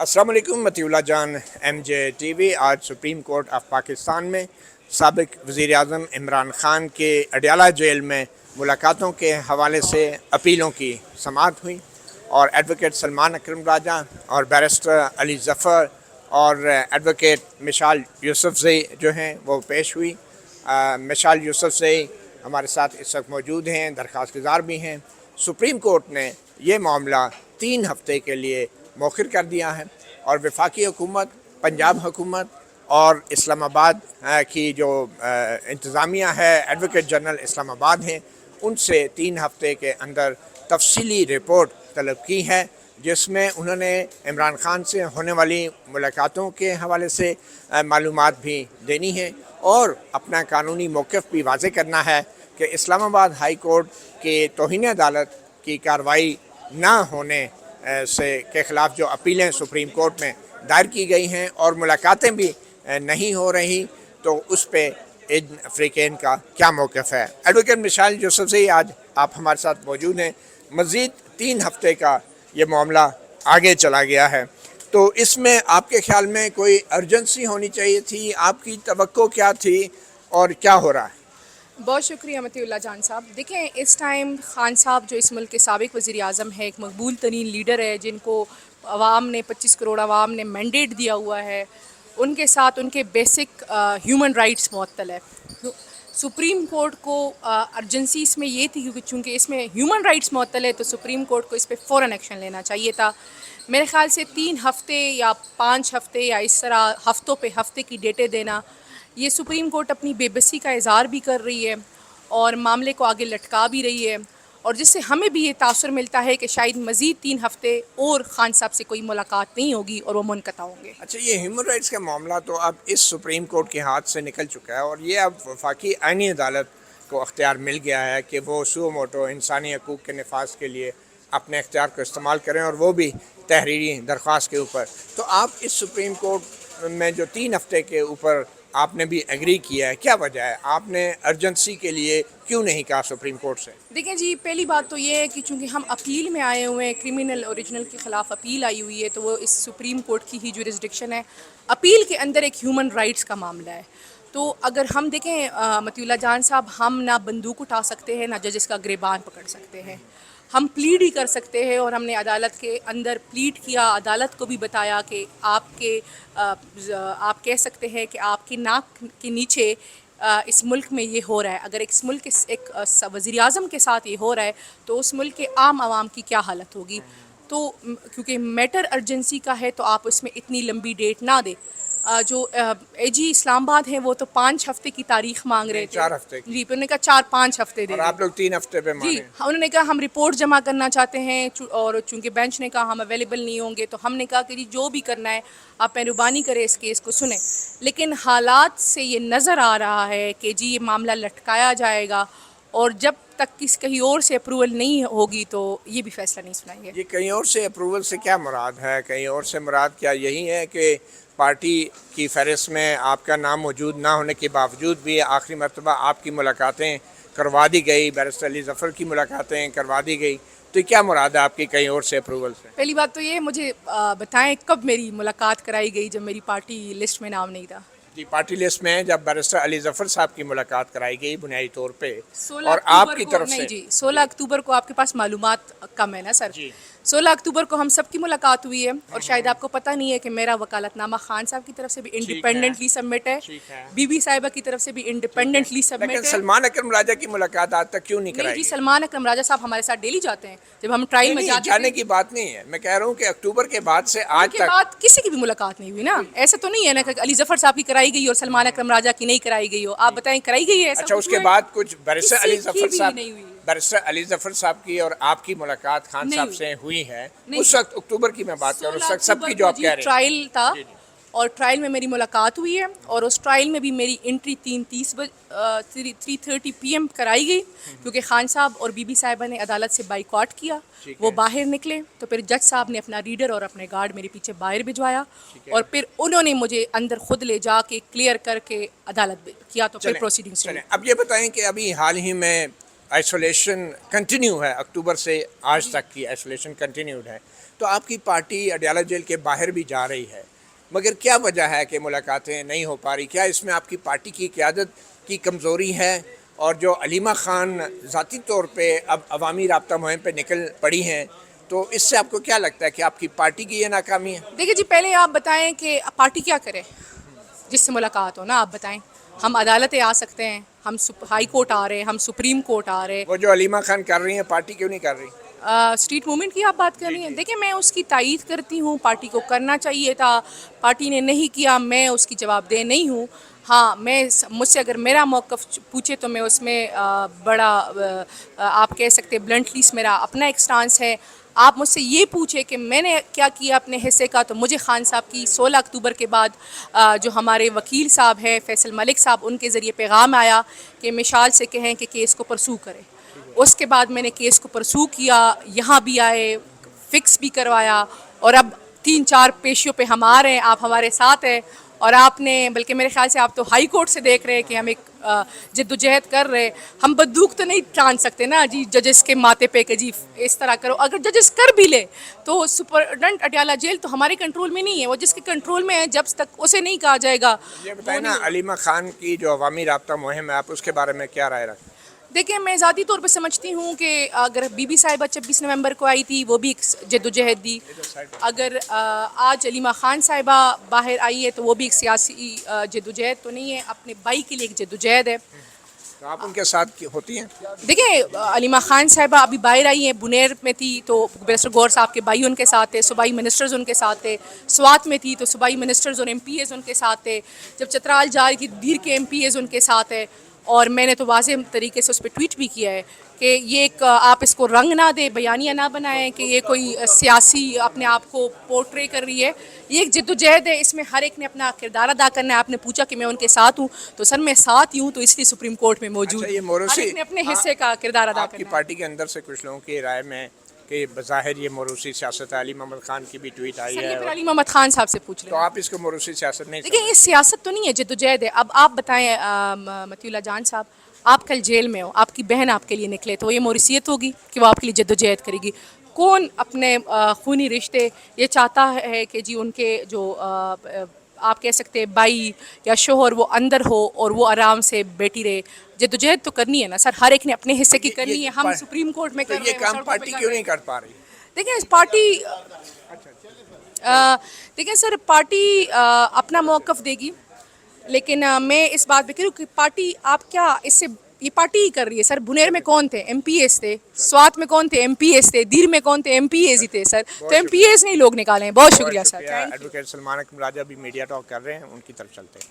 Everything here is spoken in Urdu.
السلام علیکم مطیع جان ایم جے ٹی وی آج سپریم کورٹ آف پاکستان میں سابق وزیر اعظم عمران خان کے اڈیالہ جیل میں ملاقاتوں کے حوالے سے اپیلوں کی سماعت ہوئی اور ایڈوکیٹ سلمان اکرم راجہ اور بیرسٹر علی ظفر اور ایڈوکیٹ مشال یوسفزئی جو ہیں وہ پیش ہوئی۔ مشال یوسفزئی ہمارے ساتھ اس وقت موجود ہیں، درخواست گزار بھی ہیں۔ سپریم کورٹ نے یہ معاملہ 3 ہفتے کے لیے مؤخر کر دیا ہے اور وفاقی حکومت، پنجاب حکومت اور اسلام آباد کی جو انتظامیہ ہے، ایڈوکیٹ جنرل اسلام آباد ہیں، ان سے 3 ہفتے کے اندر تفصیلی رپورٹ طلب کی ہے، جس میں انہوں نے عمران خان سے ہونے والی ملاقاتوں کے حوالے سے معلومات بھی دینی ہے اور اپنا قانونی موقف بھی واضح کرنا ہے کہ اسلام آباد ہائی کورٹ کے توہین عدالت کی کارروائی نہ ہونے کے خلاف جو اپیلیں سپریم کورٹ میں دائر کی گئی ہیں اور ملاقاتیں بھی نہیں ہو رہی، تو اس پہ ان فریقین کا کیا موقف ہے۔ ایڈوکیٹ مشال یوسفزئی آج آپ ہمارے ساتھ موجود ہیں۔ مزید 3 ہفتے کا یہ معاملہ آگے چلا گیا ہے، تو اس میں آپ کے خیال میں کوئی ارجنسی ہونی چاہیے تھی؟ آپ کی توقع کیا تھی اور کیا ہو رہا ہے؟ بہت شکریہ مطیع اللہ جان صاحب۔ دیکھیں، اس ٹائم خان صاحب جو اس ملک کے سابق وزیر اعظم ہے، ایک مقبول ترین لیڈر ہے، جن کو عوام نے 25 کروڑ عوام نے مینڈیٹ دیا ہوا ہے، ان کے ساتھ ان کے بیسک ہیومن رائٹس معطل ہے۔ سپریم کورٹ کو ارجنسی اس میں یہ تھی کیونکہ چونکہ اس میں ہیومن رائٹس معطل ہے، تو سپریم کورٹ کو اس پہ فوراً ایکشن لینا چاہیے تھا۔ میرے خیال سے 3 ہفتے یا 5 ہفتے یا اس طرح ہفتوں پہ ہفتے کی ڈیٹیں دینا، یہ سپریم کورٹ اپنی بے بسی کا اظہار بھی کر رہی ہے اور معاملے کو آگے لٹکا بھی رہی ہے، اور جس سے ہمیں بھی یہ تاثر ملتا ہے کہ شاید مزید 3 ہفتے اور خان صاحب سے کوئی ملاقات نہیں ہوگی اور وہ منقطع ہوں گے۔ اچھا، یہ ہیومن رائٹس کا معاملہ تو اب اس سپریم کورٹ کے ہاتھ سے نکل چکا ہے اور یہ اب وفاقی آئینی عدالت کو اختیار مل گیا ہے کہ وہ سو موٹو انسانی حقوق کے نفاذ کے لیے اپنے اختیار کو استعمال کریں، اور وہ بھی تحریری درخواست کے اوپر۔ تو آپ اس سپریم کورٹ میں جو 3 ہفتے کے اوپر آپ نے بھی ایگری کیا ہے، کیا وجہ ہے؟ آپ نے ارجنسی کے لیے کیوں نہیں کہا سپریم کورٹ سے؟ دیکھیں جی، پہلی بات تو یہ ہے کہ چونکہ ہم اپیل میں آئے ہوئے ہیں، کرمنل اوریجنل کے خلاف اپیل آئی ہوئی ہے، تو وہ اس سپریم کورٹ کی ہی جورسڈکشن ہے۔ اپیل کے اندر ایک ہیومن رائٹس کا معاملہ ہے، تو اگر ہم دیکھیں مطیع اللہ جان صاحب، ہم نہ بندوق اٹھا سکتے ہیں، نہ ججز کا گریبان پکڑ سکتے ہیں۔ ہم پلیڈ ہی کر سکتے ہیں، اور ہم نے عدالت کے اندر پلیڈ کیا، عدالت کو بھی بتایا کہ آپ کہہ سکتے ہیں کہ آپ کی ناک کے نیچے اس ملک میں یہ ہو رہا ہے۔ اگر اس ملک کے ایک وزیر اعظم کے ساتھ یہ ہو رہا ہے تو اس ملک کے عام عوام کی کیا حالت ہوگی؟ تو کیونکہ میٹر ارجنسی کا ہے تو آپ اس میں اتنی لمبی ڈیٹ نہ دیں۔ جو اے جی اسلام آباد ہیں وہ تو 5 ہفتے کی تاریخ مانگ رہے تھے۔ 4 ہفتے کی، جی، پھر انہوں نے کہا 4-5 ہفتے دے اور دیں۔ آپ لوگ 3 ہفتے پہ جی، مانے۔ انہوں نے کہا ہم رپورٹ جمع کرنا چاہتے ہیں، اور چونکہ بینچ نے کہا ہم اویلیبل نہیں ہوں گے، تو ہم نے کہا کہ جی جو بھی کرنا ہے آپ مہربانی کریں اس کیس کو سنیں۔ لیکن حالات سے یہ نظر آ رہا ہے کہ جی یہ معاملہ لٹکایا جائے گا، اور جب تک کہیں اور سے اپروول نہیں ہوگی تو یہ بھی فیصلہ نہیں سنائیں گے۔ یہ کہیں اور سے اپروول سے کیا مراد ہے؟ کہیں اور سے مراد کیا یہی ہے کہ پارٹی کی فہرست میں آپ کا نام موجود نہ ہونے کے باوجود بھی آخری مرتبہ آپ کی ملاقاتیں کروا دی گئی، بیرسٹر علی ظفر کی ملاقاتیں کروا دی گئی، تو کیا مراد ہے آپ کی کہیں اور سے اپروول سے؟ پہلی بات تو یہ مجھے بتائیں کب میری ملاقات کرائی گئی جب میری پارٹی لسٹ میں نام نہیں تھا؟ جی، پارٹی لسٹ میں جب بیرسٹر علی ظفر صاحب کی ملاقات کرائی گئی بنیادی طور پہ، 16 اور آپ اکتوبر کی کو طرف نہیں سے جی 16 اکتوبر کو آپ کے پاس معلومات کم ہے نا سر؟ جی 16 اکتوبر کو ہم سب کی ملاقات ہوئی ہے، اور شاید آپ کو پتہ نہیں ہے کہ میرا وکالت نامہ خان صاحب کی طرف سے بھی انڈیپینڈنٹلی سبمٹ ہے، ٹھیک ہے، بی بی صاحبہ کی طرف سے بھی انڈیپینڈنٹلی لیکن سبمٹ ہے۔ سلمان اکرم راجہ کی ملاقات آج تک کیوں نہیں نہیں کرائی جی، گئی؟ سلمان اکرم راجہ صاحب ہمارے ساتھ ڈیلی جاتے ہیں، جب ہم ٹرائل میں نہیں، جاتے جانے تھے کی بات نہیں ہے، میں کہہ رہا ہوں کہ اکتوبر کے بعد سے ان آج کے تک بعد کسی کی بھی ملاقات نہیں ہوئی نا۔ ایسا تو نہیں ہے نا کہ علی ظفر صاحب کی کرائی گئی اور سلمان اکرم راجہ کی نہیں کرائی گئی ہو۔ آپ بتائیں کرائی گئی ہے؟ ایسا اچھا، کچھ اس کے ہوا ہے؟ بعد کچھ بیرسٹر کسی علی کی ظفر بھی صاحب نہیں ہوئی، بیرسٹر علی ظفر صاحب کی اور آپ کی ملاقات خان نہیں صاحب ہوئی، سے ہوئی ہے نہیں اس وقت؟ اکتوبر کی میں بات کروں، اس 16 وقت سب کی اکتوبر جو کو آپ جی کہہ رہے ہیں۔ ٹرائل تھا، جی جی، اور ٹرائل میں میری ملاقات ہوئی ہے، اور اس ٹرائل میں بھی میری انٹری 3:30 پی ایم کرائی گئی، کیونکہ خان صاحب اور بی بی صاحبہ نے عدالت سے بائیکاٹ کیا۔ ٹھیک وہ ہے، باہر نکلے تو پھر جج صاحب نے اپنا ریڈر اور اپنے گارڈ میرے پیچھے باہر بھجوایا، ٹھیک ہے۔ اور پھر انہوں نے مجھے اندر خود لے جا کے کلیئر کر کے عدالت کیا، تو پھر چلیں پروسیڈنگس ہوئی۔ چلیں، اب یہ بتائیں کہ ابھی حال ہی میں آئسولیشن کنٹینیو ہے، اکتوبر سے آج جی تک کی آئسولیشن کنٹینیوڈ ہے، تو آپ کی پارٹی اڈیالہ جیل کے باہر بھی جا رہی ہے، مگر کیا وجہ ہے کہ ملاقاتیں نہیں ہو پا رہی؟ کیا اس میں آپ کی پارٹی کی قیادت کی کمزوری ہے؟ اور جو علیمہ خان ذاتی طور پہ اب عوامی رابطہ مہم پہ نکل پڑی ہیں، تو اس سے آپ کو کیا لگتا ہے کہ آپ کی پارٹی کی یہ ناکامی ہے؟ دیکھیے جی، پہلے آپ بتائیں کہ پارٹی کیا کرے جس سے ملاقات ہو نا، آپ بتائیں. ہم عدالتیں آ سکتے ہیں، ہم ہائی کورٹ آ رہے ہیں، ہم سپریم کورٹ آ رہے ہیں. وہ جو علیمہ خان کر رہی ہیں پارٹی کیوں نہیں کر رہی؟ اسٹریٹ موومنٹ کی آپ بات کر رہی ہیں. دیکھیں میں اس کی تائید کرتی ہوں، پارٹی کو کرنا چاہیے تھا، پارٹی نے نہیں کیا، میں اس کی جواب دہ نہیں ہوں. ہاں، مجھ سے اگر میرا موقف پوچھے تو میں اس میں بڑا آپ کہہ سکتے بلنٹلی میرا اپنا ایک سٹانس ہے. آپ مجھ سے یہ پوچھے کہ میں نے کیا کیا اپنے حصے کا، تو مجھے خان صاحب کی 16 اکتوبر کے بعد جو ہمارے وکیل صاحب ہیں فیصل ملک صاحب، ان کے ذریعے پیغام آیا کہ مشال سے کہیں کہ کیس کو پرسو کرے. اس کے بعد میں نے کیس کو پرسو کیا، یہاں بھی آئے، فکس بھی کروایا، اور اب 3-4 پیشیوں پہ ہم آ رہے ہیں. آپ ہمارے ساتھ ہیں، اور آپ نے بلکہ میرے خیال سے آپ تو ہائی کورٹ سے دیکھ رہے ہیں کہ ہم ایک جد و جہد کر رہے. ہم بندوق تو نہیں ٹان سکتے نا جی ججز کے ماتھے پہ کہ جی اس طرح کرو. اگر ججز کر بھی لے تو سپرنٹنڈنٹ اڈیالہ جیل تو ہمارے کنٹرول میں نہیں ہے. وہ جس کے کنٹرول میں ہے، جب تک اسے نہیں کہا جائے گا. یہ بتائیں نا، علیمہ خان کی جو عوامی رابطہ مہم ہے، آپ اس کے بارے میں کیا رائے رکھتے ہیں؟ دیکھیں میں ذاتی طور پہ سمجھتی ہوں کہ اگر بی بی صاحبہ 26 نومبر کو آئی تھی، وہ بھی ایک جد و جہد دی. اگر آج علیمہ خان صاحبہ باہر آئی ہے تو وہ بھی ایک سیاسی جد و جہد تو نہیں ہے، اپنے بھائی کے لیے ایک جد و جہد ہے. تو آپ ان کے ساتھ ہوتی ہیں؟ دیکھیں علیمہ خان صاحبہ ابھی باہر آئی ہیں، بنیر میں تھی تو بیرسٹر غور صاحب کے بھائی ان کے ساتھ تھے، صوبائی منسٹرز ان کے ساتھ تھے. سوات میں تھی تو صوبائی منسٹرز اور ایم پی ایز ان کے ساتھ تھے. جب چترال جا رہی تھی دیر کے ایم پی ایز ان کے ساتھ ہے. اور میں نے تو واضح طریقے سے اس پہ ٹویٹ بھی کیا ہے کہ یہ ایک آپ اس کو رنگ نہ دیں، بیانیہ نہ بنائیں کہ یہ کوئی سیاسی اپنے آپ کو پورٹرے کر رہی ہے. یہ ایک جد و جہد ہے، اس میں ہر ایک نے اپنا کردار ادا کرنا ہے. آپ نے پوچھا کہ میں ان کے ساتھ ہوں، تو سر میں ساتھ ہی ہوں، تو اس لیے سپریم کورٹ میں موجود اچھا، یہ ہوں. ہر موروثی ایک نے اپنے حصے کا کردار ادا آپ کی کرنا ہے. پارٹی کے اندر سے کچھ لوگوں کی رائے میں کہ بظاہر یہ موروثی سیاست ہے، علی محمد خان کی بھی ٹویٹ آئی سر ہے، یہ پھر علی محمد خان صاحب سے پوچھ تو رہے ہیں. آپ اس کو موروثی سیاست نہیں دیکھیں یہ سیاست تو نہیں ہے، جد و جہد ہے. اب آپ بتائیں مطیع اللہ جان صاحب، آپ کل جیل میں ہو، آپ کی بہن آپ کے لیے نکلے، تو یہ موروثیت ہوگی کہ وہ آپ کے لیے جد و جہد کرے گی؟ کون اپنے خونی رشتے یہ چاہتا ہے کہ جی ان کے جو آپ کہہ سکتے بھائی یا شوہر وہ اندر ہو اور وہ آرام سے بیٹھی رہے؟ جد و جہد تو کرنی ہے نا سر، ہر ایک نے اپنے حصے کی کرنی ہے. ہم سپریم کورٹ میں تو کر رہے یہ ہیں، وہ کام سڑکوں پہ پارٹی کر کیوں رہے نہیں ہیں. کر پا رہی؟ دیکھیں پارٹی دیکھیں سر پارٹی اپنا موقف دے گی، لیکن میں اس بات پہ کروں کہ پارٹی آپ کیا اس سے یہ پارٹی ہی کر رہی ہے. سر بنیر میں کون تھے؟ ایم پی ایس تھے. سوات میں کون تھے؟ ایم پی ایس تھے. دیر میں کون تھے؟ ایم پی ایس ہی تھے سر. تو ایم پی ایس نہیں لوگ نکالے ہیں. بہت شکریہ سر. ایڈوکیٹ سلمان اکمل راجہ بھی میڈیا ٹاک کر رہے ہیں، ان کی طرف چلتے ہیں.